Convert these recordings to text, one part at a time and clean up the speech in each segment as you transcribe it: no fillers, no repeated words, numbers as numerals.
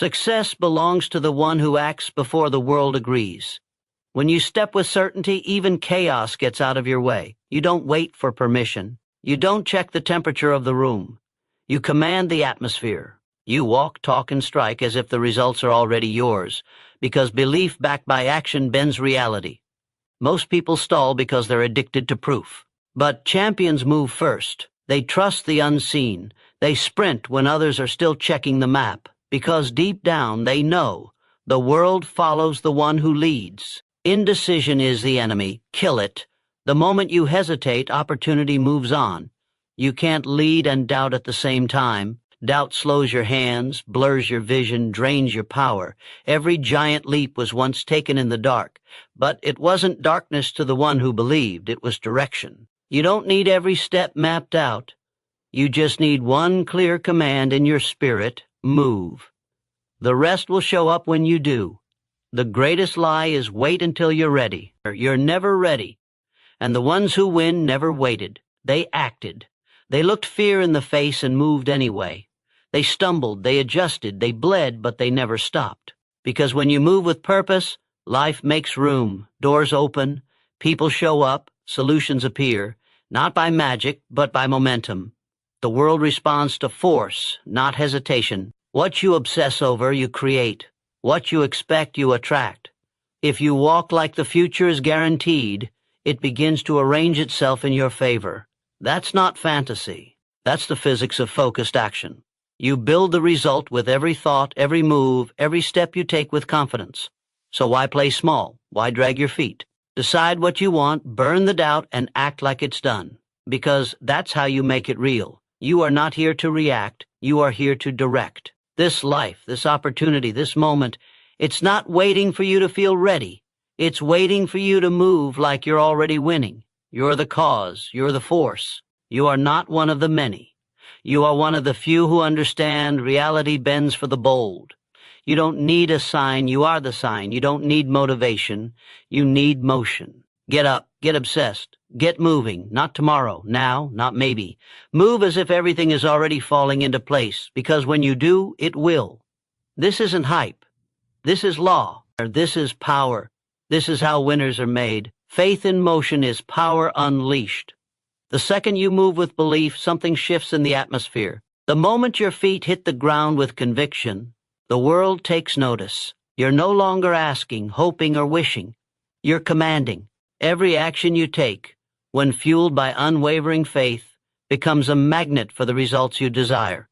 Success belongs to the one who acts before the world agrees. When you step with certainty, even chaos gets out of your way. You don't wait for permission. You don't check the temperature of the room. You command the atmosphere. You walk, talk, and strike as if the results are already yours, because belief backed by action bends reality. Most people stall because they're addicted to proof. But champions move first. They trust the unseen. They sprint when others are still checking the map, because deep down they know the world follows the one who leads. Indecision is the enemy. Kill it. The moment you hesitate, opportunity moves on. You can't lead and doubt at the same time. Doubt slows your hands, blurs your vision, drains your power. Every giant leap was once taken in the dark, but it wasn't darkness to the one who believed. It was direction. You don't need every step mapped out. You just need one clear command in your spirit: move. The rest will show up when you do. The greatest lie is wait until you're ready. You're never ready. And the ones who win never waited. They acted. They looked fear in the face and moved anyway. They stumbled, they adjusted, they bled, but they never stopped. Because when you move with purpose, life makes room, doors open, people show up, solutions appear, not by magic, but by momentum. The world responds to force, not hesitation. What you obsess over, you create. What you expect, you attract. If you walk like the future is guaranteed, it begins to arrange itself in your favor. That's not fantasy. That's the physics of focused action. You build the result with every thought, every move, every step you take with confidence. So why play small? Why drag your feet? Decide what you want, burn the doubt, and act like it's done. Because that's how you make it real. You are not here to react. You are here to direct. This life, this opportunity, this moment, it's not waiting for you to feel ready. It's waiting for you to move like you're already winning. You're the cause. You're the force. You are not one of the many. You are one of the few who understand reality bends for the bold. You don't need a sign. You are the sign. You don't need motivation. You need motion. Get up. Get obsessed. Get moving. Not tomorrow. Now. Not maybe. Move as if everything is already falling into place, because when you do, it will. This isn't hype. This is law. This is power. This is how winners are made. Faith in motion is power unleashed. The second you move with belief, something shifts in the atmosphere. The moment your feet hit the ground with conviction, the world takes notice. You're no longer asking, hoping, or wishing. You're commanding. Every action you take, when fueled by unwavering faith, becomes a magnet for the results you desire.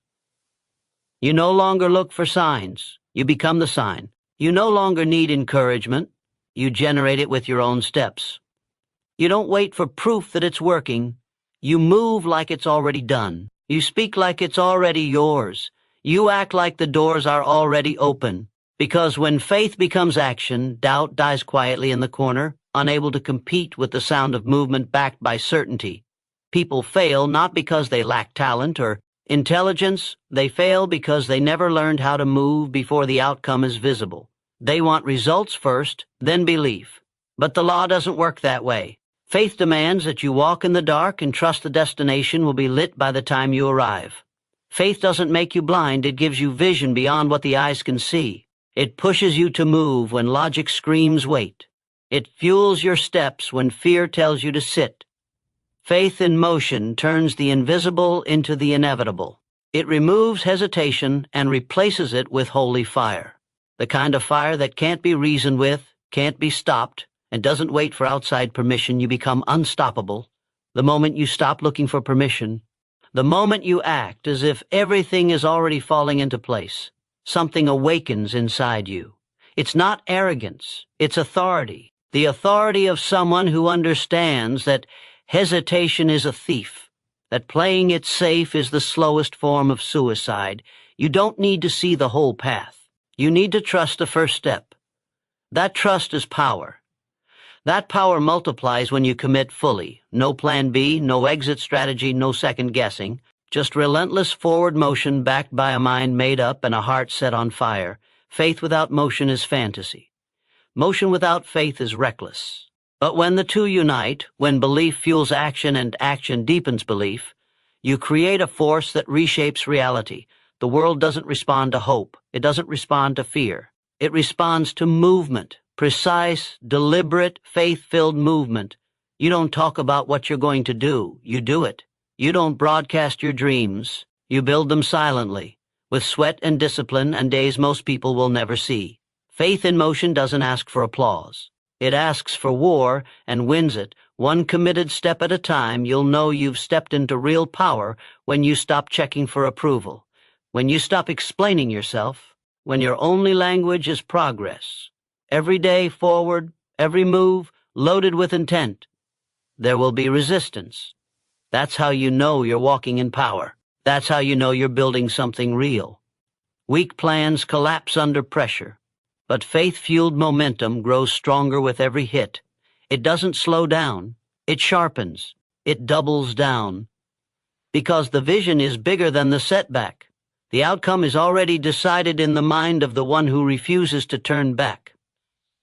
You no longer look for signs. You become the sign. You no longer need encouragement. You generate it with your own steps. You don't wait for proof that it's working. You move like it's already done. You speak like it's already yours. You act like the doors are already open. Because when faith becomes action, doubt dies quietly in the corner, unable to compete with the sound of movement backed by certainty. People fail not because they lack talent or intelligence. They fail because they never learned how to move before the outcome is visible. They want results first, then belief. But the law doesn't work that way. Faith demands that you walk in the dark and trust the destination will be lit by the time you arrive. Faith doesn't make you blind. It gives you vision beyond what the eyes can see. It pushes you to move when logic screams wait. It fuels your steps when fear tells you to sit. Faith in motion turns the invisible into the inevitable. It removes hesitation and replaces it with holy fire. The kind of fire that can't be reasoned with, can't be stopped, and doesn't wait for outside permission. You become unstoppable. The moment you stop looking for permission, the moment you act as if everything is already falling into place, something awakens inside you. It's not arrogance, it's authority. The authority of someone who understands that hesitation is a thief, that playing it safe is the slowest form of suicide. You don't need to see the whole path. You need to trust the first step. That trust is power. That power multiplies when you commit fully. No plan B, no exit strategy, no second guessing. Just relentless forward motion backed by a mind made up and a heart set on fire. Faith without motion is fantasy. Motion without faith is reckless. But when the two unite, when belief fuels action and action deepens belief, you create a force that reshapes reality. The world doesn't respond to hope. It doesn't respond to fear. It responds to movement, precise, deliberate, faith-filled movement. You don't talk about what you're going to do. You do it. You don't broadcast your dreams. You build them silently, with sweat and discipline and days most people will never see. Faith in motion doesn't ask for applause. It asks for war and wins it. One committed step at a time. You'll know you've stepped into real power when you stop checking for approval, when you stop explaining yourself, when your only language is progress. Every day forward, every move loaded with intent. There will be resistance. That's how you know you're walking in power. That's how you know you're building something real. Weak plans collapse under pressure, but faith-fueled momentum grows stronger with every hit. It doesn't slow down. It sharpens. It doubles down. Because the vision is bigger than the setback. The outcome is already decided in the mind of the one who refuses to turn back.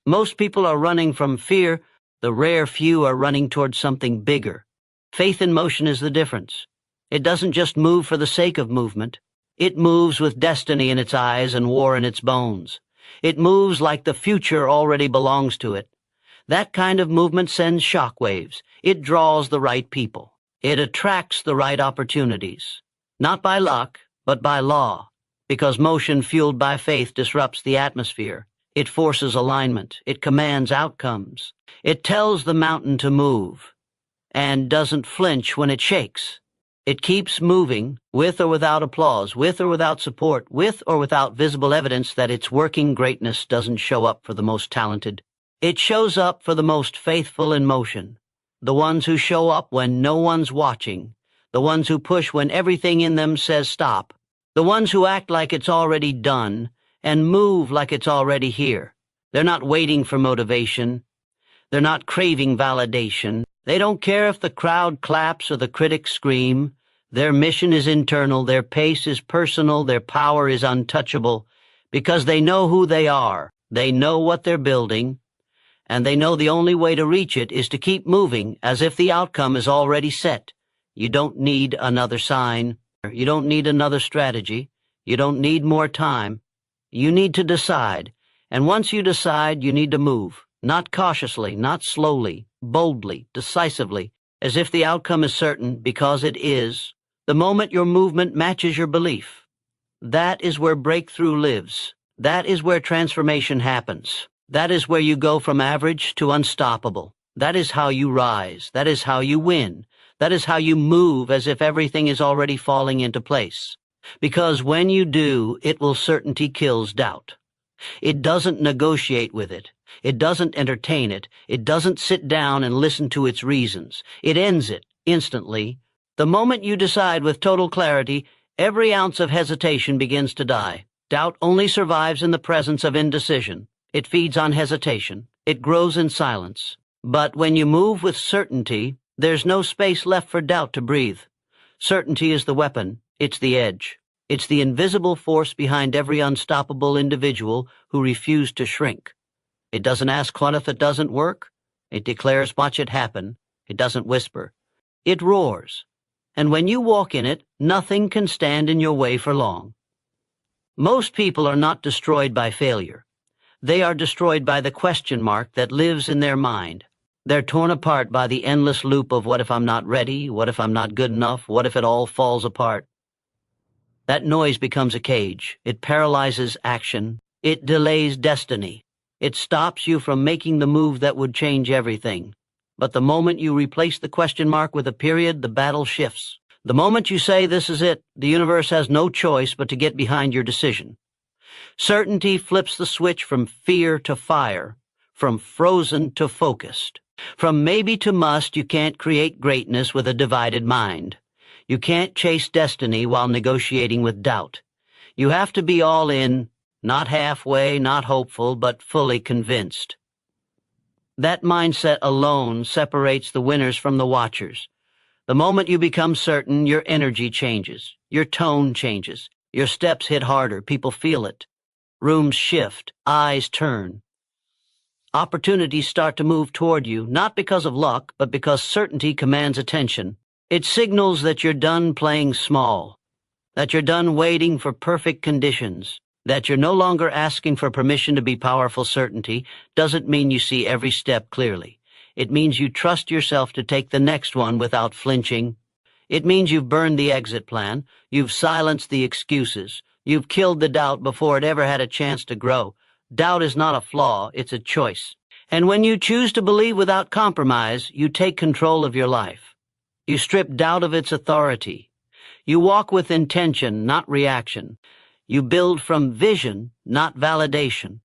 Most people are running from fear. The rare few are running towards something bigger. Faith in motion is the difference. It doesn't just move for the sake of movement. It moves with destiny in its eyes and war in its bones. It moves like the future already belongs to it. That kind of movement sends shockwaves. It draws the right people. It attracts the right opportunities. Not by luck, but by law. Because motion fueled by faith disrupts the atmosphere. It forces alignment. It commands outcomes. It tells the mountain to move, and doesn't flinch when it shakes. It keeps moving, with or without applause, with or without support, with or without visible evidence that its working greatness doesn't show up for the most talented. It shows up for the most faithful in motion, the ones who show up when no one's watching, the ones who push when everything in them says stop, the ones who act like it's already done and move like it's already here. They're not waiting for motivation. They're not craving validation. They don't care if the crowd claps or the critics scream. Their mission is internal, their pace is personal, their power is untouchable, because they know who they are, they know what they're building, and they know the only way to reach it is to keep moving as if the outcome is already set. You don't need another sign. You don't need another strategy. You don't need more time. You need to decide, and once you decide, you need to move, not cautiously, not slowly, boldly, decisively, as if the outcome is certain, because it is. The moment your movement matches your belief, that is where breakthrough lives. That is where transformation happens. That is where you go from average to unstoppable. That is how you rise. That is how you win. That is how you move as if everything is already falling into place. Because when you do, it will certainty kills doubt. It doesn't negotiate with it. It doesn't entertain it. It doesn't sit down and listen to its reasons. It ends it instantly. The moment you decide with total clarity, every ounce of hesitation begins to die. Doubt only survives in the presence of indecision. It feeds on hesitation. It grows in silence. But when you move with certainty, there's no space left for doubt to breathe. Certainty is the weapon. It's the edge. It's the invisible force behind every unstoppable individual who refused to shrink. It doesn't ask what if it doesn't work. It declares watch it happen. It doesn't whisper. It roars. And when you walk in it, nothing can stand in your way for long. Most people are not destroyed by failure. They are destroyed by the question mark that lives in their mind. They're torn apart by the endless loop of what if I'm not ready, what if I'm not good enough, what if it all falls apart. That noise becomes a cage. It paralyzes action. It delays destiny. It stops you from making the move that would change everything. But the moment you replace the question mark with a period, the battle shifts. The moment you say this is it, the universe has no choice but to get behind your decision. Certainty flips the switch from fear to fire, from frozen to focused. From maybe to must. You can't create greatness with a divided mind. You can't chase destiny while negotiating with doubt. You have to be all in, not halfway, not hopeful, but fully convinced. That mindset alone separates the winners from the watchers. The moment you become certain, your energy changes, your tone changes, your steps hit harder, people feel it. Rooms shift, eyes turn. Opportunities start to move toward you, not because of luck, but because certainty commands attention. It signals that you're done playing small, that you're done waiting for perfect conditions, that you're no longer asking for permission to be powerful. Certainty doesn't mean you see every step clearly. It means you trust yourself to take the next one without flinching. It means you've burned the exit plan, you've silenced the excuses, you've killed the doubt before it ever had a chance to grow. Doubt is not a flaw, it's a choice. And when you choose to believe without compromise, you take control of your life. You strip doubt of its authority. You walk with intention, not reaction. You build from vision, not validation.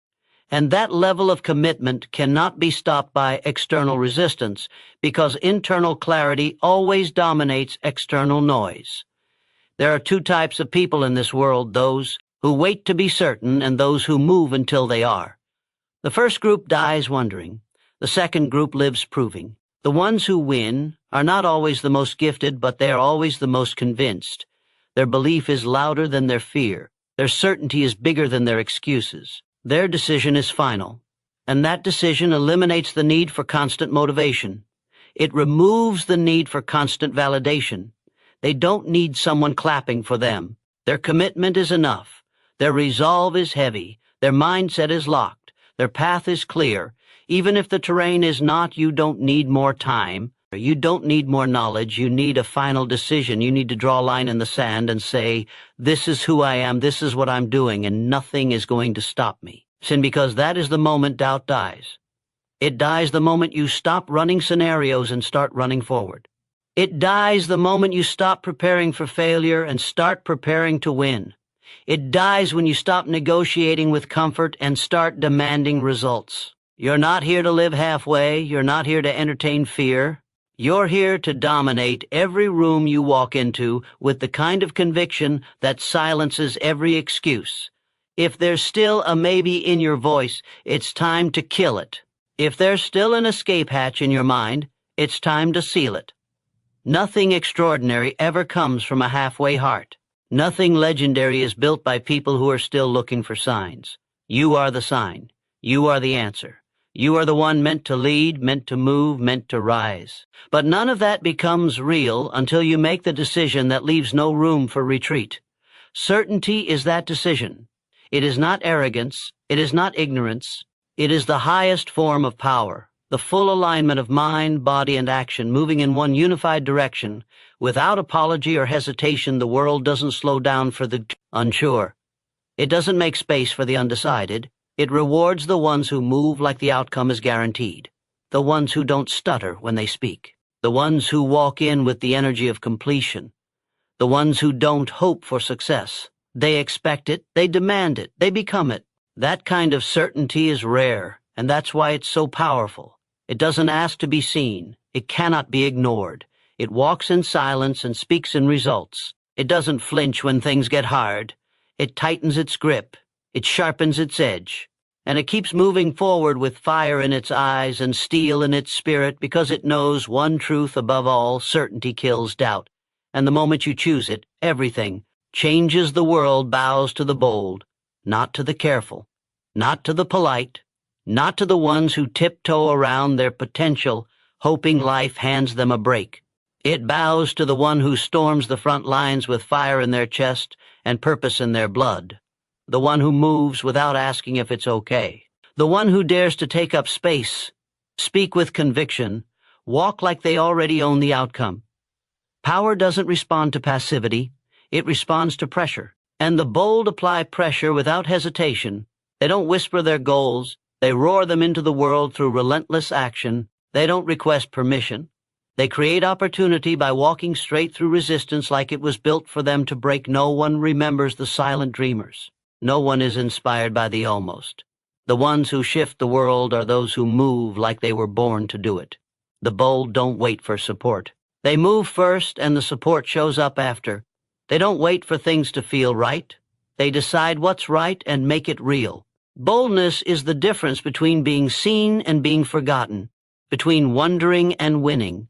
And that level of commitment cannot be stopped by external resistance, because internal clarity always dominates external noise. There are two types of people in this world: those who wait to be certain and those who move until they are. The first group dies wondering. The second group lives proving. The ones who win are not always the most gifted, but they are always the most convinced. Their belief is louder than their fear. Their certainty is bigger than their excuses. Their decision is final, and that decision eliminates the need for constant motivation. It removes the need for constant validation. They don't need someone clapping for them. Their commitment is enough. Their resolve is heavy. Their mindset is locked. Their path is clear. Even if the terrain is not, you don't need more time. You don't need more knowledge. You need a final decision. You need to draw a line in the sand and say, this is who I am, this is what I'm doing, and nothing is going to stop me. And because that is the moment doubt dies. It dies the moment you stop running scenarios and start running forward. It dies the moment you stop preparing for failure and start preparing to win. It dies when you stop negotiating with comfort and start demanding results. You're not here to live halfway. You're not here to entertain fear. You're here to dominate every room you walk into with the kind of conviction that silences every excuse. If there's still a maybe in your voice, it's time to kill it. If there's still an escape hatch in your mind, it's time to seal it. Nothing extraordinary ever comes from a halfway heart. Nothing legendary is built by people who are still looking for signs. You are the sign. You are the answer. You are the one meant to lead, meant to move, meant to rise. But none of that becomes real until you make the decision that leaves no room for retreat. Certainty is that decision. It is not arrogance. It is not ignorance. It is the highest form of power, the full alignment of mind, body, and action, moving in one unified direction. Without apology or hesitation, the world doesn't slow down for the unsure. It doesn't make space for the undecided. It rewards the ones who move like the outcome is guaranteed, the ones who don't stutter when they speak, the ones who walk in with the energy of completion, the ones who don't hope for success. They expect it, they demand it, they become it. That kind of certainty is rare, and that's why it's so powerful. It doesn't ask to be seen. It cannot be ignored. It walks in silence and speaks in results. It doesn't flinch when things get hard. It tightens its grip. It sharpens its edge, and it keeps moving forward with fire in its eyes and steel in its spirit, because it knows one truth above all: certainty kills doubt. And the moment you choose it, everything changes. The world bows to the bold, not to the careful, not to the polite, not to the ones who tiptoe around their potential, hoping life hands them a break. It bows to the one who storms the front lines with fire in their chest and purpose in their blood. The one who moves without asking if it's okay. The one who dares to take up space, speak with conviction, walk like they already own the outcome. Power doesn't respond to passivity. It responds to pressure. And the bold apply pressure without hesitation. They don't whisper their goals. They roar them into the world through relentless action. They don't request permission. They create opportunity by walking straight through resistance like it was built for them to break. No one remembers the silent dreamers. No one is inspired by the almost. The ones who shift the world are those who move like they were born to do it. The bold don't wait for support. They move first, and the support shows up after. They don't wait for things to feel right. They decide what's right and make it real. Boldness is the difference between being seen and being forgotten, between wondering and winning.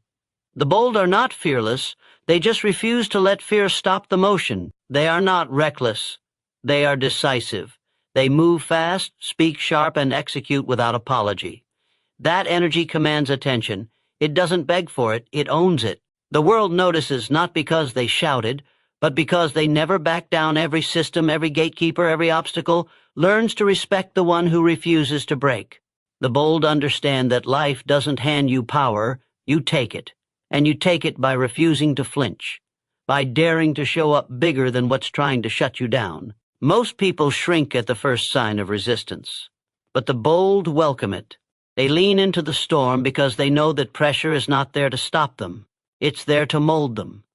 The bold are not fearless. They just refuse to let fear stop the motion. They are not reckless. They are decisive. They move fast, speak sharp, and execute without apology. That energy commands attention. It doesn't beg for it, it owns it. The world notices not because they shouted, but because they never back down. Every system, every gatekeeper, every obstacle learns to respect the one who refuses to break. The bold understand that life doesn't hand you power, you take it, and you take it by refusing to flinch, by daring to show up bigger than what's trying to shut you down. Most people shrink at the first sign of resistance, but the bold welcome it. They lean into the storm because they know that pressure is not there to stop them. It's there to mold them.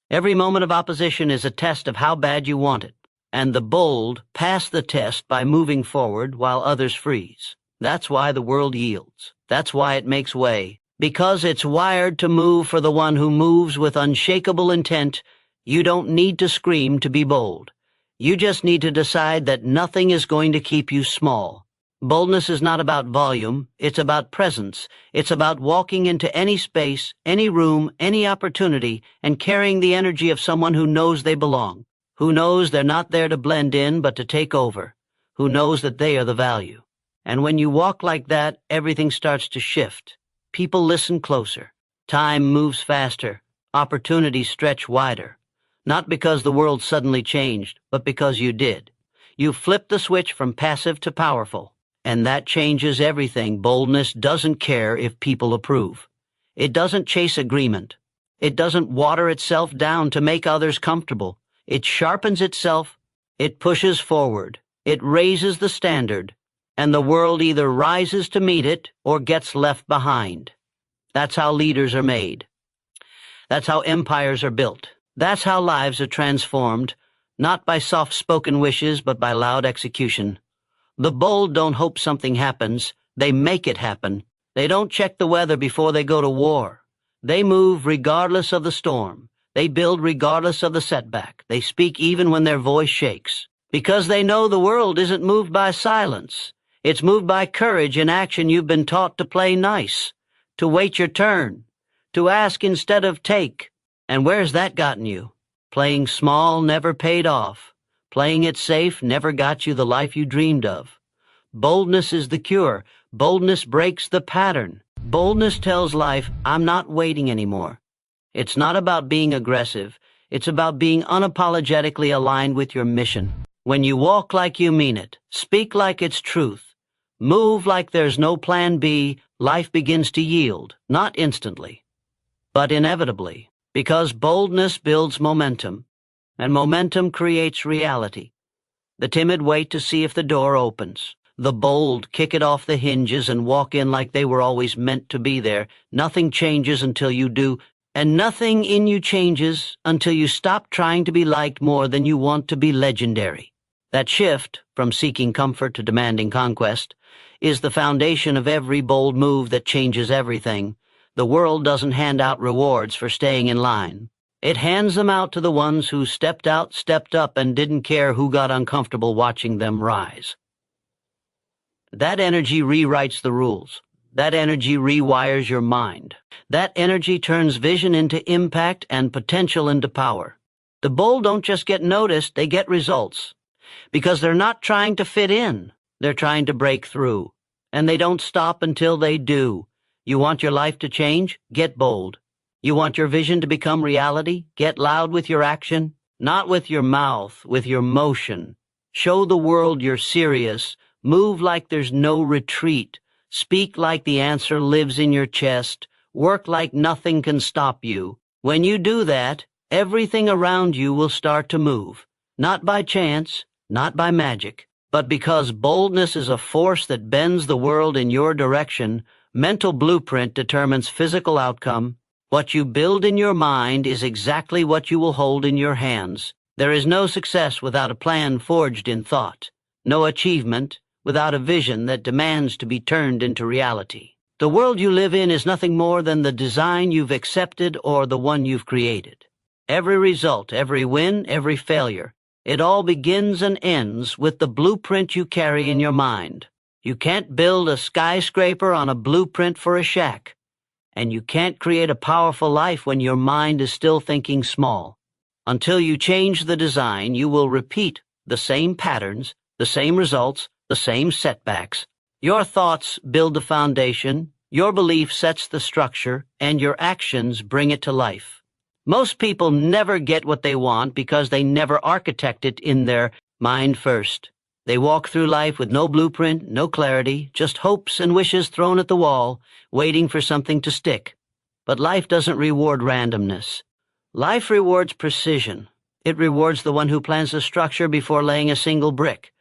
Every moment of opposition is a test of how bad you want it, and the bold pass the test by moving forward while others freeze. That's why the world yields. That's why it makes way. Because it's wired to move for the one who moves with unshakable intent. You don't need to scream to be bold. You just need to decide that nothing is going to keep you small. Boldness is not about volume, it's about presence. It's about walking into any space, any room, any opportunity, and carrying the energy of someone who knows they belong, who knows they're not there to blend in but to take over, who knows that they are the value. And when you walk like that, everything starts to shift. People listen closer. Time moves faster. Opportunities stretch wider. Not because the world suddenly changed, but because you did. You flipped the switch from passive to powerful. And that changes everything. Boldness doesn't care if people approve. It doesn't chase agreement. It doesn't water itself down to make others comfortable. It sharpens itself. It pushes forward. It raises the standard. And the world either rises to meet it or gets left behind. That's how leaders are made. That's how empires are built. That's how lives are transformed, not by soft-spoken wishes, but by loud execution. The bold don't hope something happens. They make it happen. They don't check the weather before they go to war. They move regardless of the storm. They build regardless of the setback. They speak even when their voice shakes. Because they know the world isn't moved by silence. It's moved by courage and action. You've been taught to play nice, to wait your turn, to ask instead of take. And where's that gotten you? Playing small never paid off. Playing it safe never got you the life you dreamed of. Boldness is the cure. Boldness breaks the pattern. Boldness tells life, I'm not waiting anymore. It's not about being aggressive. It's about being unapologetically aligned with your mission. When you walk like you mean it, speak like it's truth, move like there's no plan B, life begins to yield, not instantly, but inevitably, because boldness builds momentum, and momentum creates reality. The timid wait to see if the door opens. The bold kick it off the hinges and walk in like they were always meant to be there. Nothing changes until you do, and nothing in you changes until you stop trying to be liked more than you want to be legendary. That shift, from seeking comfort to demanding conquest, is the foundation of every bold move that changes everything. The world doesn't hand out rewards for staying in line. It hands them out to the ones who stepped out, stepped up, and didn't care who got uncomfortable watching them rise. That energy rewrites the rules. That energy rewires your mind. That energy turns vision into impact and potential into power. The bold don't just get noticed, they get results. Because they're not trying to fit in, they're trying to break through. And they don't stop until they do. You want your life to change? Get bold. You want your vision to become reality? Get loud with your action. Not with your mouth, with your motion. Show the world you're serious. Move like there's no retreat. Speak like the answer lives in your chest. Work like nothing can stop you. When you do that, everything around you will start to move. Not by chance, not by magic, but because boldness is a force that bends the world in your direction. Mental blueprint determines physical outcome. What you build in your mind is exactly what you will hold in your hands. There is no success without a plan forged in thought. No achievement without a vision that demands to be turned into reality. The world you live in is nothing more than the design you've accepted or the one you've created. Every result, every win, every failure, it all begins and ends with the blueprint you carry in your mind. You can't build a skyscraper on a blueprint for a shack. And you can't create a powerful life when your mind is still thinking small. Until you change the design, you will repeat the same patterns, the same results, the same setbacks. Your thoughts build the foundation, your belief sets the structure, and your actions bring it to life. Most people never get what they want because they never architect it in their mind first. They walk through life with no blueprint, no clarity, just hopes and wishes thrown at the wall, waiting for something to stick. But life doesn't reward randomness. Life rewards precision. It rewards the one who plans a structure before laying a single brick.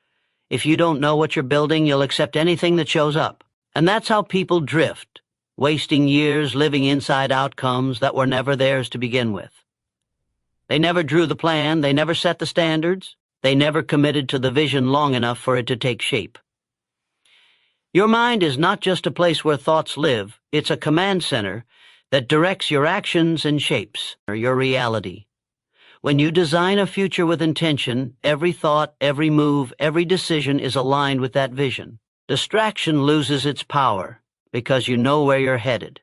If you don't know what you're building, you'll accept anything that shows up. And that's how people drift, wasting years living inside outcomes that were never theirs to begin with. They never drew the plan, they never set the standards, they never committed to the vision long enough for it to take shape. Your mind is not just a place where thoughts live, it's a command center that directs your actions and shapes your reality. When you design a future with intention, every thought, every move, every decision is aligned with that vision. Distraction loses its power because you know where you're headed.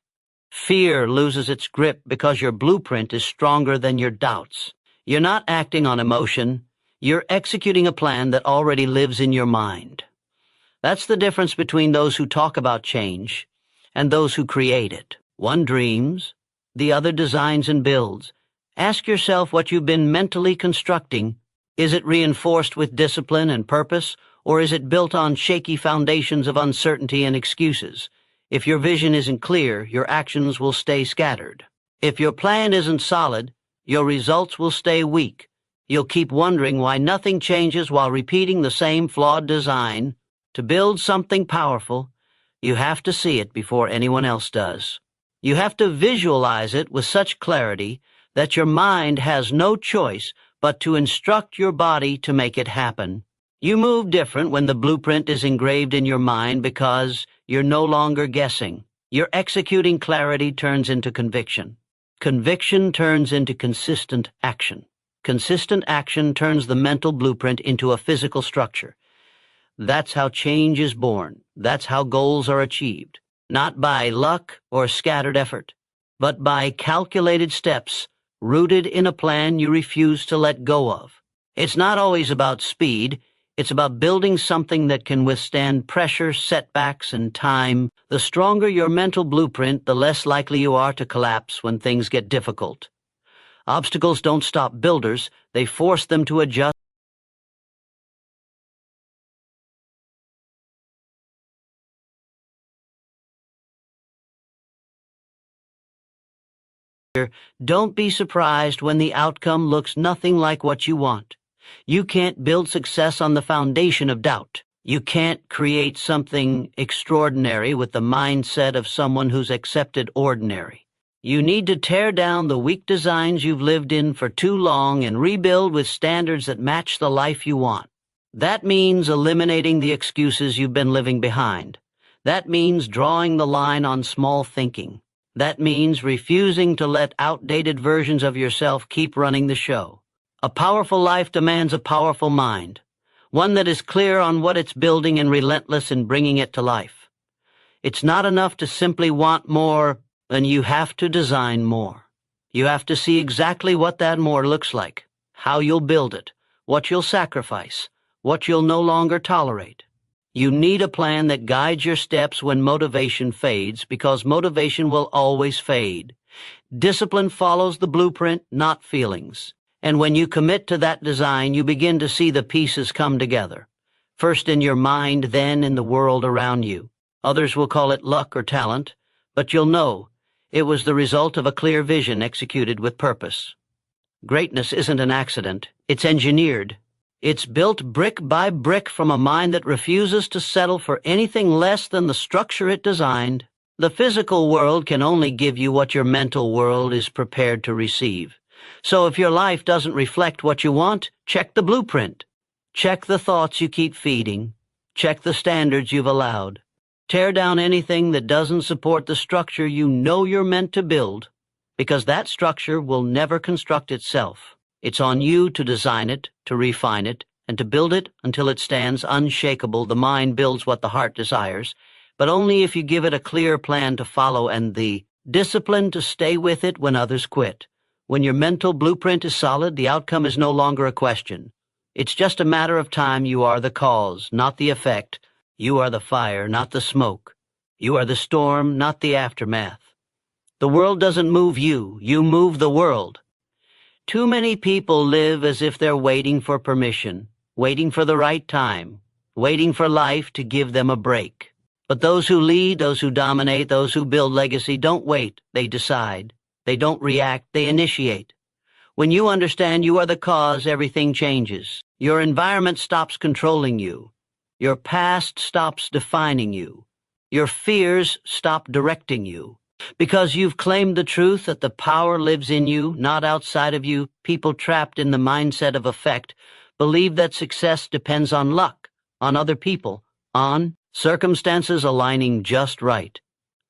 Fear loses its grip because your blueprint is stronger than your doubts. You're not acting on emotion, you're executing a plan that already lives in your mind. That's the difference between those who talk about change and those who create it. One dreams, the other designs and builds. Ask yourself what you've been mentally constructing. Is it reinforced with discipline and purpose, or is it built on shaky foundations of uncertainty and excuses? If your vision isn't clear, your actions will stay scattered. If your plan isn't solid, your results will stay weak. You'll keep wondering why nothing changes while repeating the same flawed design. To build something powerful, you have to see it before anyone else does. You have to visualize it with such clarity that your mind has no choice but to instruct your body to make it happen. You move different when the blueprint is engraved in your mind because you're no longer guessing. Your executing clarity turns into conviction. Conviction turns into consistent action. Consistent action turns the mental blueprint into a physical structure. That's how change is born. That's how goals are achieved. Not by luck or scattered effort, but by calculated steps rooted in a plan you refuse to let go of. It's not always about speed. It's about building something that can withstand pressure, setbacks, and time. The stronger your mental blueprint, the less likely you are to collapse when things get difficult. Obstacles don't stop builders, they force them to adjust. Don't be surprised when the outcome looks nothing like what you want. You can't build success on the foundation of doubt. You can't create something extraordinary with the mindset of someone who's accepted ordinary. You need to tear down the weak designs you've lived in for too long and rebuild with standards that match the life you want. That means eliminating the excuses you've been living behind. That means drawing the line on small thinking. That means refusing to let outdated versions of yourself keep running the show. A powerful life demands a powerful mind, one that is clear on what it's building and relentless in bringing it to life. It's not enough to simply want more, and you have to design more. You have to see exactly what that more looks like, how you'll build it, what you'll sacrifice, what you'll no longer tolerate. You need a plan that guides your steps when motivation fades, because motivation will always fade. Discipline follows the blueprint, not feelings. And when you commit to that design, you begin to see the pieces come together. First in your mind, then in the world around you. Others will call it luck or talent, but you'll know it was the result of a clear vision executed with purpose. Greatness isn't an accident, it's engineered. It's built brick by brick from a mind that refuses to settle for anything less than the structure it designed. The physical world can only give you what your mental world is prepared to receive. So if your life doesn't reflect what you want, check the blueprint. Check the thoughts you keep feeding. Check the standards you've allowed. Tear down anything that doesn't support the structure you know you're meant to build, because that structure will never construct itself. It's on you to design it, to refine it, and to build it until it stands unshakable. The mind builds what the heart desires, but only if you give it a clear plan to follow and the discipline to stay with it when others quit. When your mental blueprint is solid, the outcome is no longer a question. It's just a matter of time. You are the cause, not the effect. You are the fire, not the smoke. You are the storm, not the aftermath. The world doesn't move you, you move the world. Too many people live as if they're waiting for permission, waiting for the right time, waiting for life to give them a break. But those who lead, those who dominate, those who build legacy don't wait, they decide. They don't react, they initiate. When you understand you are the cause, everything changes. Your environment stops controlling you. Your past stops defining you. Your fears stop directing you. Because you've claimed the truth that the power lives in you, not outside of you, people trapped in the mindset of effect believe that success depends on luck, on other people, on circumstances aligning just right.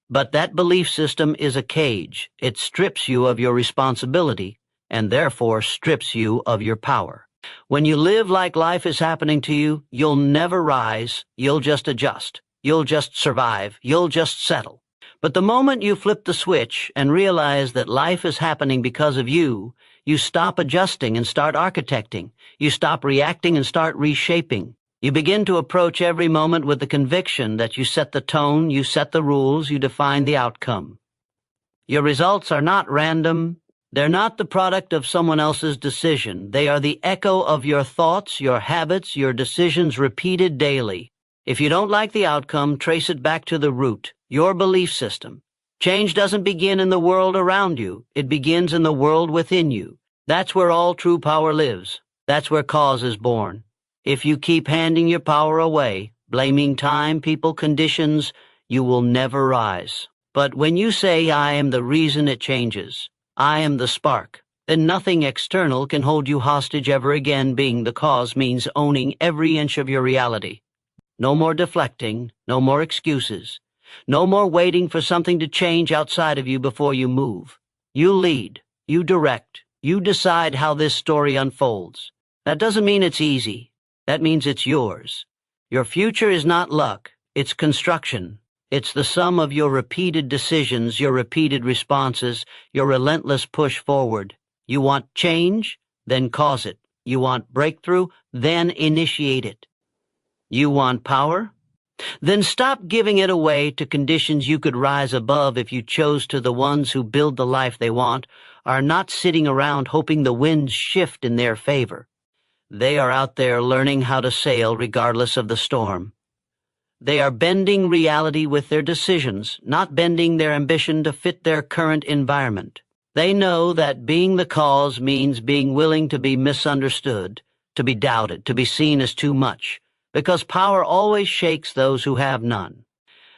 But that belief system is a cage. It strips you of your responsibility and therefore strips you of your power. When you live like life is happening to you, you'll never rise, you'll just adjust, you'll just survive, you'll just settle. But the moment you flip the switch and realize that life is happening because of you, you stop adjusting and start architecting. You stop reacting and start reshaping. You begin to approach every moment with the conviction that you set the tone, you set the rules, you define the outcome. Your results are not random. They're not the product of someone else's decision. They are the echo of your thoughts, your habits, your decisions repeated daily. If you don't like the outcome, trace it back to the root, your belief system. Change doesn't begin in the world around you. It begins in the world within you. That's where all true power lives. That's where cause is born. If you keep handing your power away, blaming time, people, conditions, you will never rise. But when you say, I am the reason it changes, I am the spark, then nothing external can hold you hostage ever again. Being the cause means owning every inch of your reality. No more deflecting, no more excuses, no more waiting for something to change outside of you before you move. You lead, you direct, you decide how this story unfolds. That doesn't mean it's easy. That means it's yours. Your future is not luck, it's construction. It's the sum of your repeated decisions, your repeated responses, your relentless push forward. You want change? Then cause it. You want breakthrough? Then initiate it. You want power? Then stop giving it away to conditions you could rise above if you chose to. The ones who build the life they want are not sitting around hoping the winds shift in their favor. They are out there learning how to sail regardless of the storm. They are bending reality with their decisions, not bending their ambition to fit their current environment. They know that being the cause means being willing to be misunderstood, to be doubted, to be seen as too much, because power always shakes those who have none.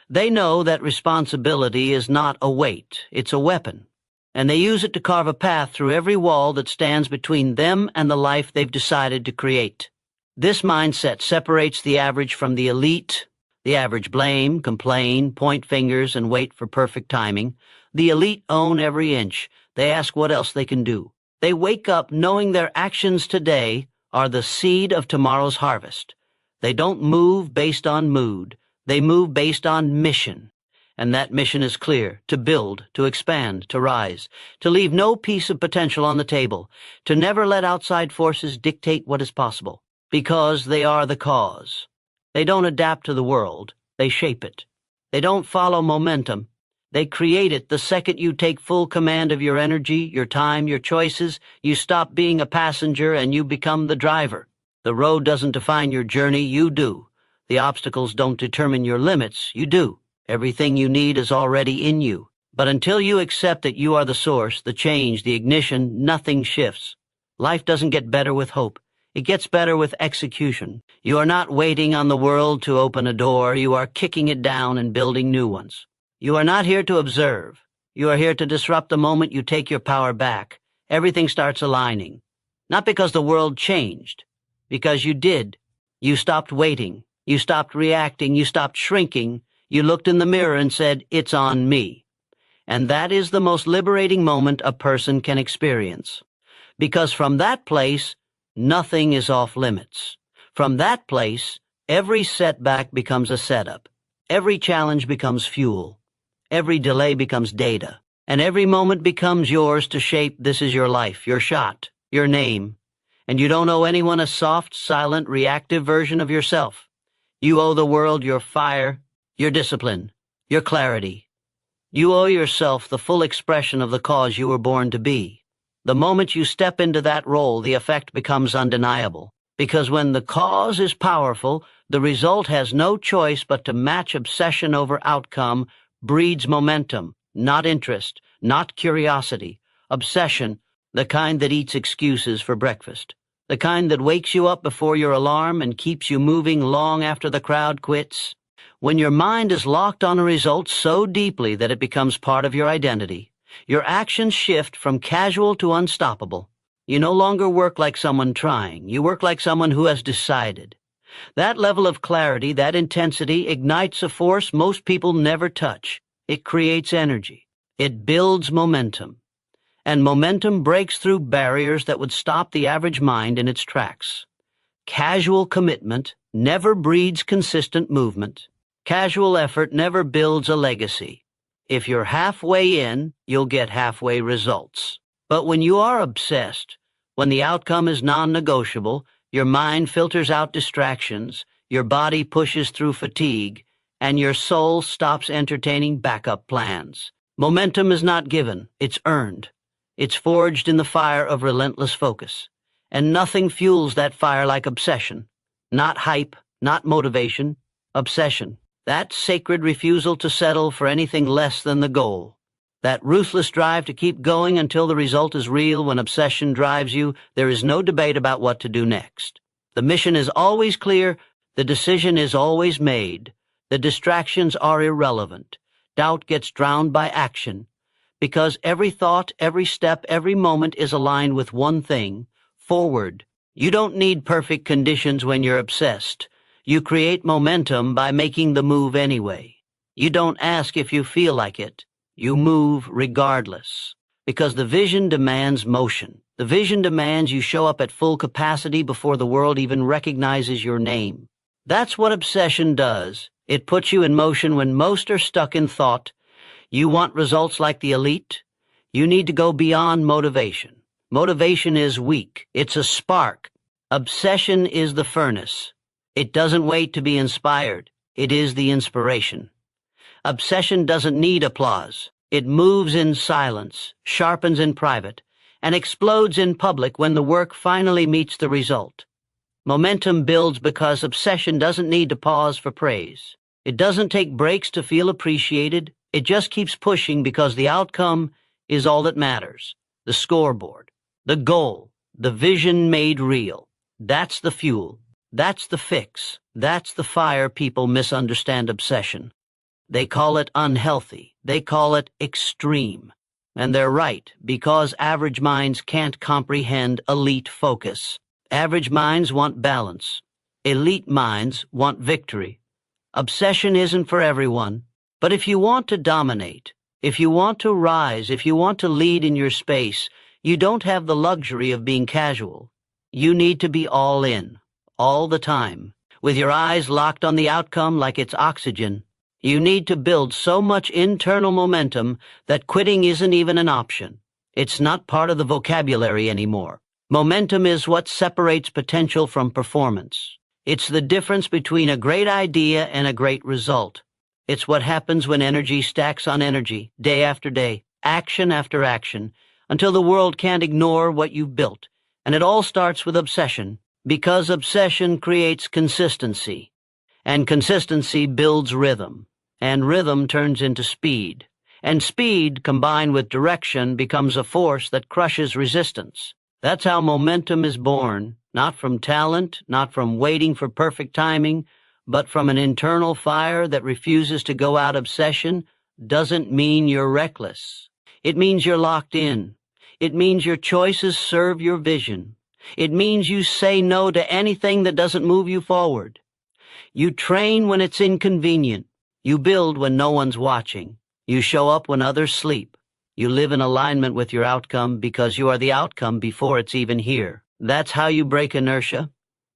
They know that responsibility is not a weight, it's a weapon, and they use it to carve a path through every wall that stands between them and the life they've decided to create. This mindset separates the average from the elite. The average blame, complain, point fingers, and wait for perfect timing. The elite own every inch. They ask what else they can do. They wake up knowing their actions today are the seed of tomorrow's harvest. They don't move based on mood. They move based on mission. And that mission is clear: to build, to expand, to rise, to leave no piece of potential on the table, to never let outside forces dictate what is possible, because they are the cause. They don't adapt to the world, they shape it. They don't follow momentum, they create it. The second you take full command of your energy, your time, your choices, you stop being a passenger and you become the driver. The road doesn't define your journey, you do. The obstacles don't determine your limits, you do. Everything you need is already in you. But until you accept that you are the source, the change, the ignition, nothing shifts. Life doesn't get better with hope. It gets better with execution. You are not waiting on the world to open a door. You are kicking it down and building new ones. You are not here to observe. You are here to disrupt the moment you take your power back. Everything starts aligning. Not because the world changed, because you did. You stopped waiting. You stopped reacting. You stopped shrinking. You looked in the mirror and said, "It's on me." And that is the most liberating moment a person can experience. Because from that place, nothing is off limits. From that place, every setback becomes a setup. Every challenge becomes fuel. Every delay becomes data. And every moment becomes yours to shape. This is your life, your shot, your name. And you don't owe anyone a soft, silent, reactive version of yourself. You owe the world your fire, your discipline, your clarity. You owe yourself the full expression of the cause you were born to be. The moment you step into that role, the effect becomes undeniable. Because when the cause is powerful, the result has no choice but to match. Obsession over outcome breeds momentum, not interest, not curiosity. Obsession, the kind that eats excuses for breakfast. The kind that wakes you up before your alarm and keeps you moving long after the crowd quits. When your mind is locked on a result so deeply that it becomes part of your identity, your actions shift from casual to unstoppable. You no longer work like someone trying. You work like someone who has decided. That level of clarity, that intensity, ignites a force most people never touch. It creates energy. It builds momentum. And momentum breaks through barriers that would stop the average mind in its tracks. Casual commitment never breeds consistent movement. Casual effort never builds a legacy. If you're halfway in, you'll get halfway results. But when you are obsessed, when the outcome is non-negotiable, your mind filters out distractions, your body pushes through fatigue, and your soul stops entertaining backup plans. Momentum is not given, it's earned. It's forged in the fire of relentless focus. And nothing fuels that fire like obsession. Not hype, not motivation, obsession. That sacred refusal to settle for anything less than the goal. That ruthless drive to keep going until the result is real. When obsession drives you, there is no debate about what to do next. The mission is always clear, the decision is always made. The distractions are irrelevant. Doubt gets drowned by action. Because every thought, every step, every moment is aligned with one thing: forward. You don't need perfect conditions when you're obsessed. You create momentum by making the move anyway. You don't ask if you feel like it. You move regardless. Because the vision demands motion. The vision demands you show up at full capacity before the world even recognizes your name. That's what obsession does. It puts you in motion when most are stuck in thought. You want results like the elite? You need to go beyond motivation. Motivation is weak. It's a spark. Obsession is the furnace. It doesn't wait to be inspired. It is the inspiration. Obsession doesn't need applause. It moves in silence, sharpens in private, and explodes in public when the work finally meets the result. Momentum builds because obsession doesn't need to pause for praise. It doesn't take breaks to feel appreciated. It just keeps pushing because the outcome is all that matters. The scoreboard, the goal, the vision made real. That's the fuel. That's the fix. That's the fire. People misunderstand obsession. They call it unhealthy. They call it extreme. And they're right, because average minds can't comprehend elite focus. Average minds want balance. Elite minds want victory. Obsession isn't for everyone. But if you want to dominate, if you want to rise, if you want to lead in your space, you don't have the luxury of being casual. You need to be all in. All the time, with your eyes locked on the outcome like it's oxygen. You need to build so much internal momentum that quitting isn't even an option. It's not part of the vocabulary anymore. Momentum is what separates potential from performance. It's the difference between a great idea and a great result. It's what happens when energy stacks on energy, day after day, action after action, until the world can't ignore what you've built. And it all starts with obsession. Because obsession creates consistency, and consistency builds rhythm, and rhythm turns into speed, and speed combined with direction becomes a force that crushes resistance. That's how momentum is born, not from talent, not from waiting for perfect timing, but from an internal fire that refuses to go out. Obsession doesn't mean you're reckless. It means you're locked in. It means your choices serve your vision. It means you say no to anything that doesn't move you forward. You train when it's inconvenient. You build when no one's watching. You show up when others sleep. You live in alignment with your outcome because you are the outcome before it's even here. That's how you break inertia.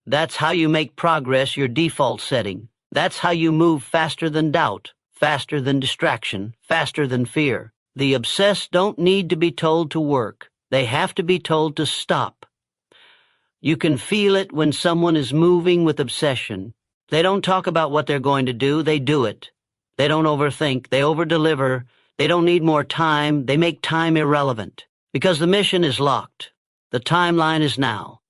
That's how you make progress your default setting. That's how you move faster than doubt, faster than distraction, faster than fear. The obsessed don't need to be told to work. They have to be told to stop. You can feel it when someone is moving with obsession. They don't talk about what they're going to do, they do it. They don't overthink, they overdeliver. They don't need more time, they make time irrelevant. Because the mission is locked. The timeline is now.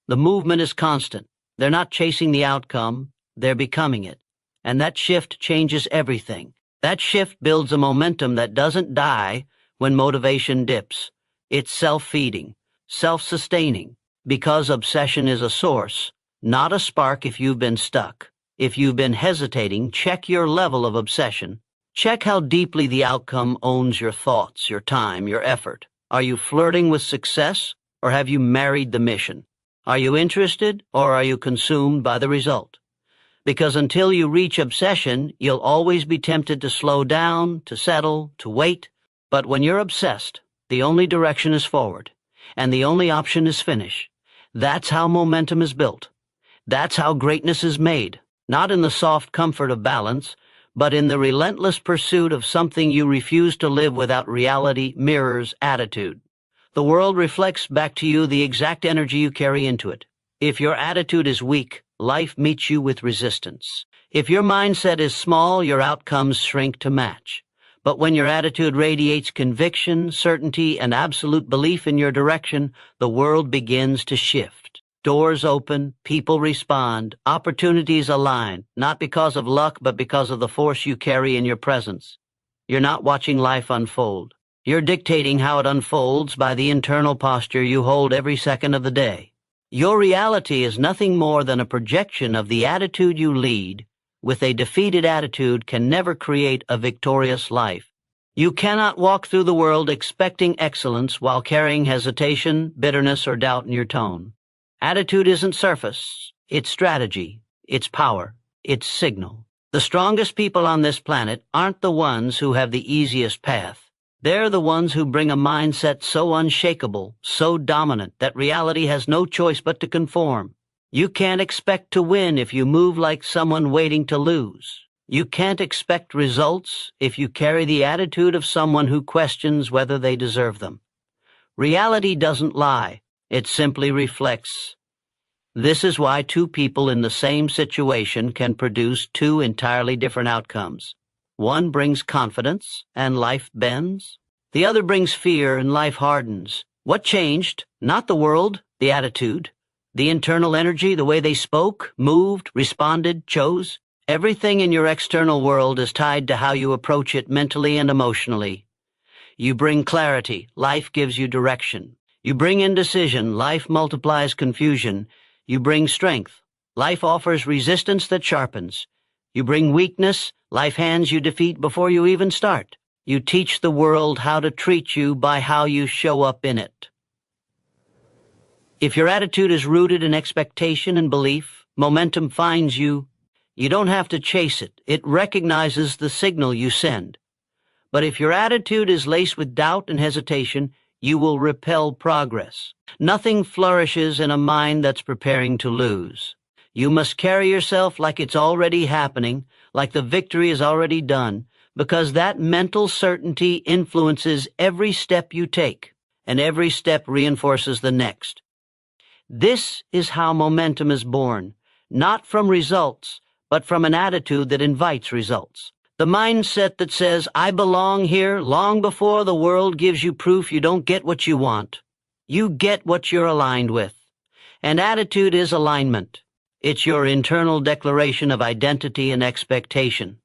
The movement is constant. They're not chasing the outcome, they're becoming it. And that shift changes everything. That shift builds a momentum that doesn't die when motivation dips. It's self-feeding, self-sustaining, because obsession is a source, not a spark if you've been stuck. If you've been hesitating, check your level of obsession. Check how deeply the outcome owns your thoughts, your time, your effort. Are you flirting with success, or have you married the mission? Are you interested, or are you consumed by the result? Because until you reach obsession, you'll always be tempted to slow down, to settle, to wait. But when you're obsessed, the only direction is forward, and the only option is finish. That's how momentum is built. That's how greatness is made, not in the soft comfort of balance, but in the relentless pursuit of something you refuse to live without. Reality mirrors attitude. The world reflects back to you the exact energy you carry into it. If your attitude is weak, life meets you with resistance. If your mindset is small, your outcomes shrink to match. But when your attitude radiates conviction, certainty, and absolute belief in your direction, the world begins to shift. Doors open, people respond, opportunities align, not because of luck, but because of the force you carry in your presence. You're not watching life unfold. You're dictating how it unfolds by the internal posture you hold every second of the day. Your reality is nothing more than a projection of the attitude you lead. With a defeated attitude can never create a victorious life. You cannot walk through the world expecting excellence while carrying hesitation, bitterness, or doubt in your tone. Attitude isn't surface, it's strategy, it's power, it's signal. The strongest people on this planet aren't the ones who have the easiest path. They're the ones who bring a mindset so unshakable, so dominant, that reality has no choice but to conform. You can't expect to win if you move like someone waiting to lose. You can't expect results if you carry the attitude of someone who questions whether they deserve them. Reality doesn't lie, it simply reflects. This is why two people in the same situation can produce two entirely different outcomes. One brings confidence, and life bends. The other brings fear, and life hardens. What changed? Not the world, the attitude. The internal energy, the way they spoke, moved, responded, chose. Everything in your external world is tied to how you approach it mentally and emotionally. You bring clarity, life gives you direction. You bring indecision, life multiplies confusion. You bring strength, life offers resistance that sharpens. You bring weakness, life hands you defeat before you even start. You teach the world how to treat you by how you show up in it. If your attitude is rooted in expectation and belief, momentum finds you. You don't have to chase it. It recognizes the signal you send. But if your attitude is laced with doubt and hesitation, you will repel progress. Nothing flourishes in a mind that's preparing to lose. You must carry yourself like it's already happening, like the victory is already done, because that mental certainty influences every step you take, and every step reinforces the next. This is how momentum is born, not from results, but from an attitude that invites results. The mindset that says, I belong here, long before the world gives you proof you don't get what you want. You get what you're aligned with. And attitude is alignment. It's your internal declaration of identity and expectation.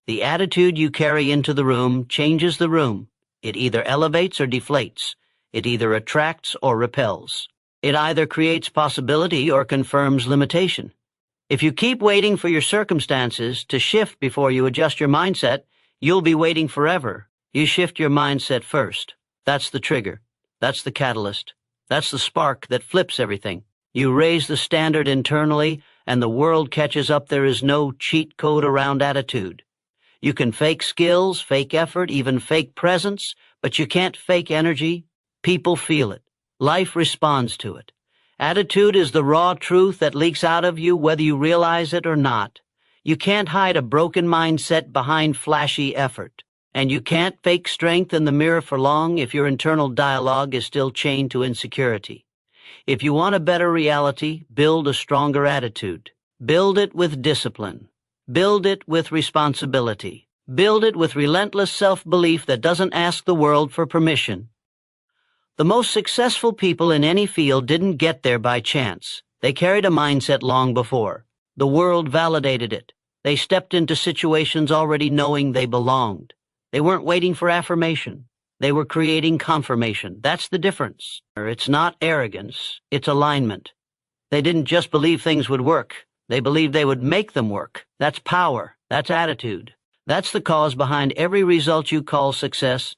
The attitude you carry into the room changes the room. It either elevates or deflates. It either attracts or repels. It either creates possibility or confirms limitation. If you keep waiting for your circumstances to shift before you adjust your mindset, you'll be waiting forever. You shift your mindset first. That's the trigger. That's the catalyst. That's the spark that flips everything. You raise the standard internally, and the world catches up. There is no cheat code around attitude. You can fake skills, fake effort, even fake presence, but you can't fake energy. People feel it. Life responds to it. Attitude is the raw truth that leaks out of you whether you realize it or not. You can't hide a broken mindset behind flashy effort. And you can't fake strength in the mirror for long if your internal dialogue is still chained to insecurity. If you want a better reality, build a stronger attitude. Build it with discipline. Build it with responsibility. Build it with relentless self-belief that doesn't ask the world for permission. The most successful people in any field didn't get there by chance. They carried a mindset long before. The world validated it. They stepped into situations already knowing they belonged. They weren't waiting for affirmation. They were creating confirmation. That's the difference. It's not arrogance. It's alignment. They didn't just believe things would work. They believed they would make them work. That's power. That's attitude. That's the cause behind every result you call success.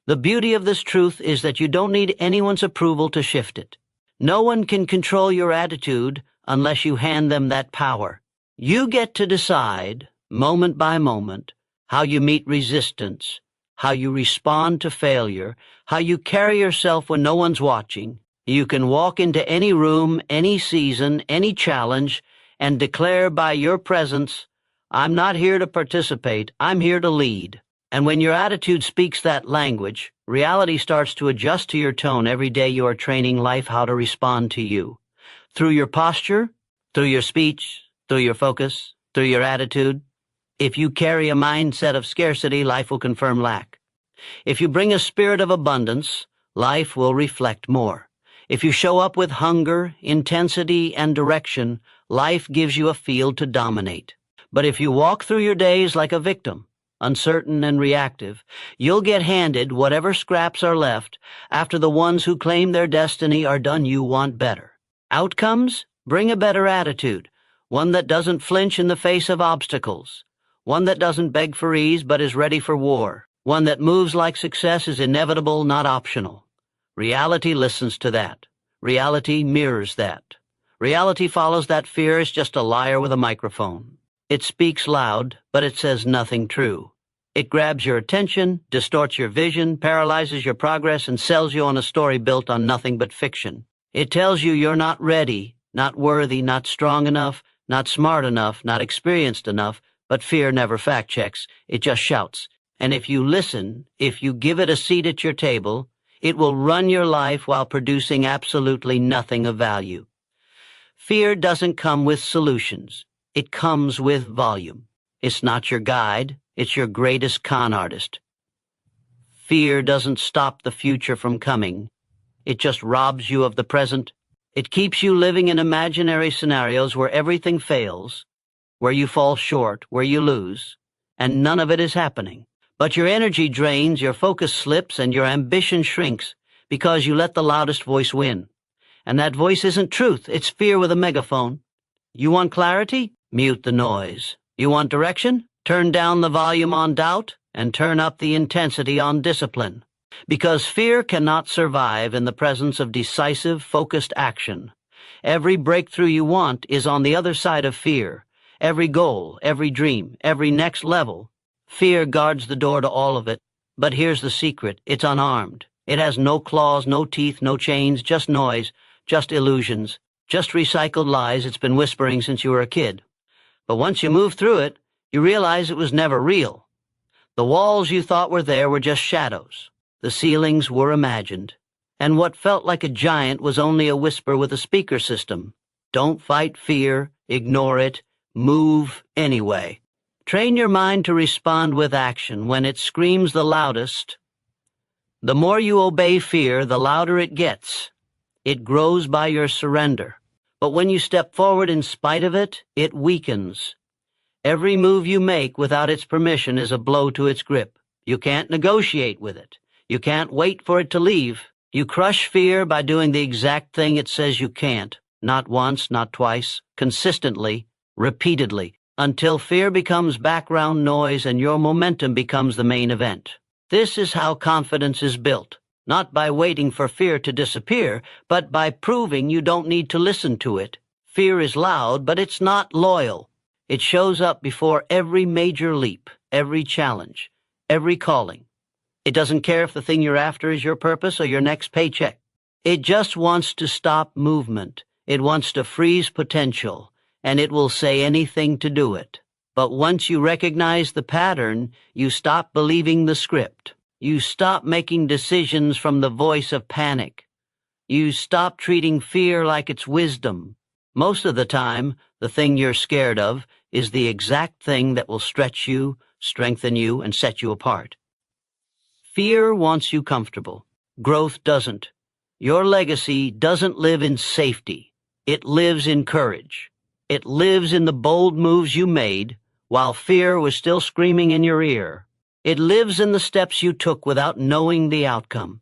The beauty of this truth is that you don't need anyone's approval to shift it. No one can control your attitude unless you hand them that power. You get to decide, moment by moment, how you meet resistance, how you respond to failure, how you carry yourself when no one's watching. You can walk into any room, any season, any challenge, and declare by your presence, I'm not here to participate, I'm here to lead. And when your attitude speaks that language, reality starts to adjust to your tone every day you are training life how to respond to you. Through your posture, through your speech, through your focus, through your attitude. If you carry a mindset of scarcity, life will confirm lack. If you bring a spirit of abundance, life will reflect more. If you show up with hunger, intensity, and direction, life gives you a field to dominate. But if you walk through your days like a victim, uncertain and reactive, you'll get handed whatever scraps are left after the ones who claim their destiny are done you want better. Outcomes? Bring a better attitude, one that doesn't flinch in the face of obstacles, one that doesn't beg for ease but is ready for war, one that moves like success is inevitable, not optional. Reality listens to that. Reality mirrors that. Reality follows that fear is just a liar with a microphone. It speaks loud, but it says nothing true. It grabs your attention, distorts your vision, paralyzes your progress, and sells you on a story built on nothing but fiction. It tells you you're not ready, not worthy, not strong enough, not smart enough, not experienced enough, but fear never fact-checks. It just shouts. And if you listen, if you give it a seat at your table, it will run your life while producing absolutely nothing of value. Fear doesn't come with solutions. It comes with volume. It's not your guide. It's your greatest con artist. Fear doesn't stop the future from coming. It just robs you of the present. It keeps you living in imaginary scenarios where everything fails, where you fall short, where you lose, and none of it is happening. But your energy drains, your focus slips, and your ambition shrinks because you let the loudest voice win. And that voice isn't truth, it's fear with a megaphone. You want clarity? Mute the noise. You want direction? Turn down the volume on doubt and turn up the intensity on discipline. Because fear cannot survive in the presence of decisive, focused action. Every breakthrough you want is on the other side of fear. Every goal, every dream, every next level. Fear guards the door to all of it. But here's the secret. It's unarmed. It has no claws, no teeth, no chains, just noise, just illusions, just recycled lies it's been whispering since you were a kid. But once you move through it, you realize it was never real. The walls you thought were there were just shadows. The ceilings were imagined. And what felt like a giant was only a whisper with a speaker system. Don't fight fear, ignore it, move anyway. Train your mind to respond with action when it screams the loudest. The more you obey fear, the louder it gets. It grows by your surrender. But when you step forward in spite of it, it weakens. Every move you make without its permission is a blow to its grip. You can't negotiate with it. You can't wait for it to leave. You crush fear by doing the exact thing it says you can't. Not once, not twice, consistently, repeatedly, until fear becomes background noise and your momentum becomes the main event. This is how confidence is built. Not by waiting for fear to disappear, but by proving you don't need to listen to it. Fear is loud, but it's not loyal. It shows up before every major leap, every challenge, every calling. It doesn't care if the thing you're after is your purpose or your next paycheck. It just wants to stop movement. It wants to freeze potential, and it will say anything to do it. But once you recognize the pattern, you stop believing the script. You stop making decisions from the voice of panic. You stop treating fear like it's wisdom. Most of the time, the thing you're scared of is the exact thing that will stretch you, strengthen you, and set you apart. Fear wants you comfortable. Growth doesn't. Your legacy doesn't live in safety. It lives in courage. It lives in the bold moves you made while fear was still screaming in your ear. It lives in the steps you took without knowing the outcome.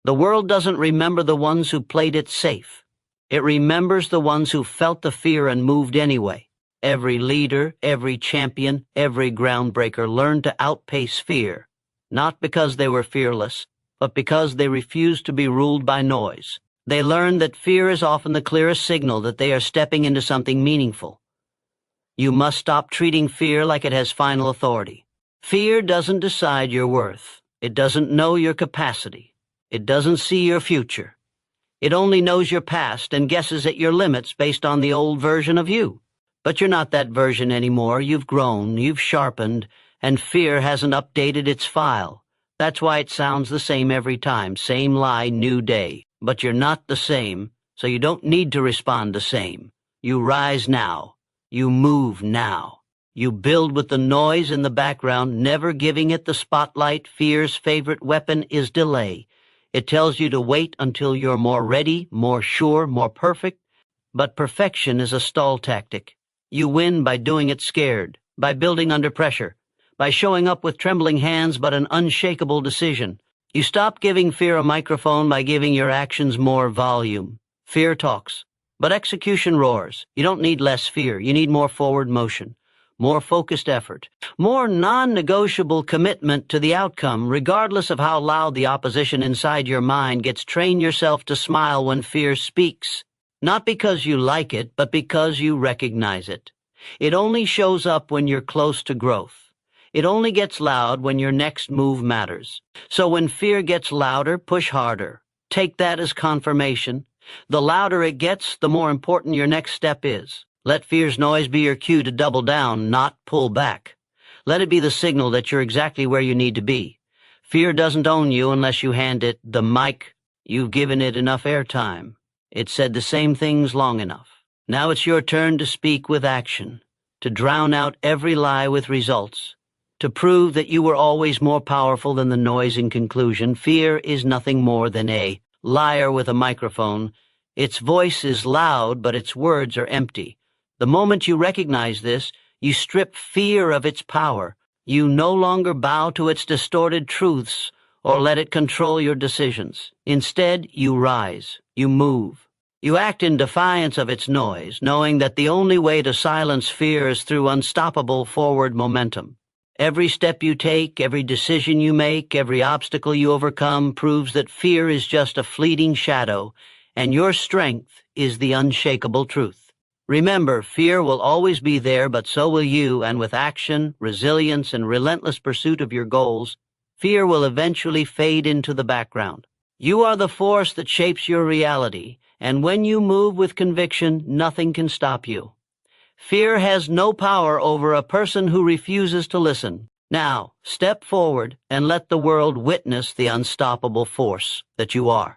The world doesn't remember the ones who played it safe. It remembers the ones who felt the fear and moved anyway. Every leader, every champion, every groundbreaker learned to outpace fear, not because they were fearless, but because they refused to be ruled by noise. They learned that fear is often the clearest signal that they are stepping into something meaningful. You must stop treating fear like it has final authority. Fear doesn't decide your worth. It doesn't know your capacity. It doesn't see your future. It only knows your past and guesses at your limits based on the old version of you. But you're not that version anymore. You've grown, you've sharpened, and fear hasn't updated its file. That's why it sounds the same every time. Same lie, new day. But you're not the same, so you don't need to respond the same. You rise now. You move now. You build with the noise in the background, never giving it the spotlight. Fear's favorite weapon is delay. It tells you to wait until you're more ready, more sure, more perfect. But perfection is a stall tactic. You win by doing it scared, by building under pressure, by showing up with trembling hands but an unshakable decision. You stop giving fear a microphone by giving your actions more volume. Fear talks, but execution roars. You don't need less fear. You need more forward motion, more focused effort, more non-negotiable commitment to the outcome, regardless of how loud the opposition inside your mind gets. Train yourself to smile when fear speaks, not because you like it, but because you recognize it. It only shows up when you're close to growth. It only gets loud when your next move matters. So when fear gets louder, push harder. Take that as confirmation. The louder it gets, the more important your next step is. Let fear's noise be your cue to double down, not pull back. Let it be the signal that you're exactly where you need to be. Fear doesn't own you unless you hand it the mic. You've given it enough airtime. It said the same things long enough. Now it's your turn to speak with action, to drown out every lie with results, to prove that you were always more powerful than the noise. In conclusion, fear is nothing more than a liar with a microphone. Its voice is loud, but its words are empty. The moment you recognize this, you strip fear of its power. You no longer bow to its distorted truths or let it control your decisions. Instead, you rise, you move. You act in defiance of its noise, knowing that the only way to silence fear is through unstoppable forward momentum. Every step you take, every decision you make, every obstacle you overcome proves that fear is just a fleeting shadow, and your strength is the unshakable truth. Remember, fear will always be there, but so will you, and with action, resilience, and relentless pursuit of your goals, fear will eventually fade into the background. You are the force that shapes your reality, and when you move with conviction, nothing can stop you. Fear has no power over a person who refuses to listen. Now, step forward and let the world witness the unstoppable force that you are.